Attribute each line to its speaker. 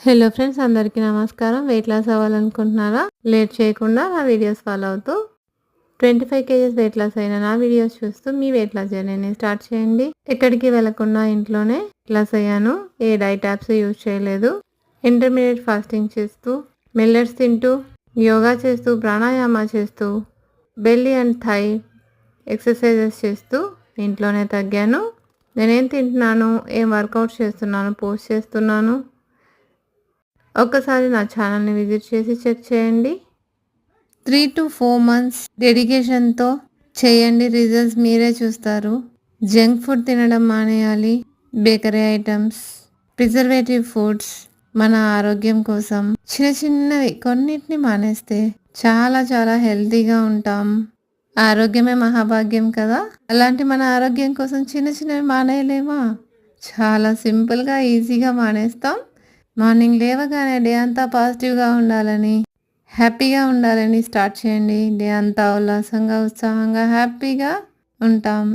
Speaker 1: Hello friends, అందరికీ నమస్కారం. Weight loss అవ్వాలనుకుంటున్నారా? Late చేయకుండా నా వీడియోస్ ఫాలో అవుతూ 25 కేజెస్ వెయిట్ లాస్ అయిన నా వీడియోస్ చూస్తూ మీ వెయిట్ లాస్ జర్నీని స్టార్ట్ చేయండి. ఎక్కడికి వెళ్లకుండా ఇంట్లోనే లాస్ అయ్యాను. ఏ డైట్ యాప్స్ యూజ్ చేయలేదు. ఇంటర్మీడియట్ ఫాస్టింగ్ చేస్తూ, మిల్లెట్స్ తింటూ, యోగా చేస్తూ, ప్రాణాయామ చేస్తూ, బెల్లీ అండ్ థై ఎక్సర్సైజెస్ చేస్తూ ఇంట్లోనే తగ్గాను. నేనేం తింటున్నాను, ఏం వర్కౌట్ చేస్తున్నాను పోస్ట్ చేస్తున్నాను. ఒక్కసారి నా ఛానల్ని విజిట్ చేసి చెక్ చేయండి. 3 to 4 మంత్స్ డెడికేషన్తో చేయండి, రిజల్ట్స్ మీరే చూస్తారు. జంక్ ఫుడ్ తినడం మానేయాలి. బేకరీ ఐటమ్స్, ప్రిజర్వేటివ్ ఫుడ్స్ మన ఆరోగ్యం కోసం చిన్న చిన్నవి కొన్నిటిని మానేస్తే చాలా చాలా హెల్తీగా ఉంటాం. ఆరోగ్యమే మహాభాగ్యం కదా. అలాంటి మన ఆరోగ్యం కోసం చిన్న చిన్నవి మానేయలేమా? చాలా సింపుల్గా ఈజీగా మానేస్తాం. మార్నింగ్ లేవగానే డే అంతా పాజిటివ్గా ఉండాలని, హ్యాపీగా ఉండాలని స్టార్ట్ చేయండి. డే అంతా ఉల్లాసంగా, ఉత్సాహంగా, హ్యాపీగా ఉంటాం.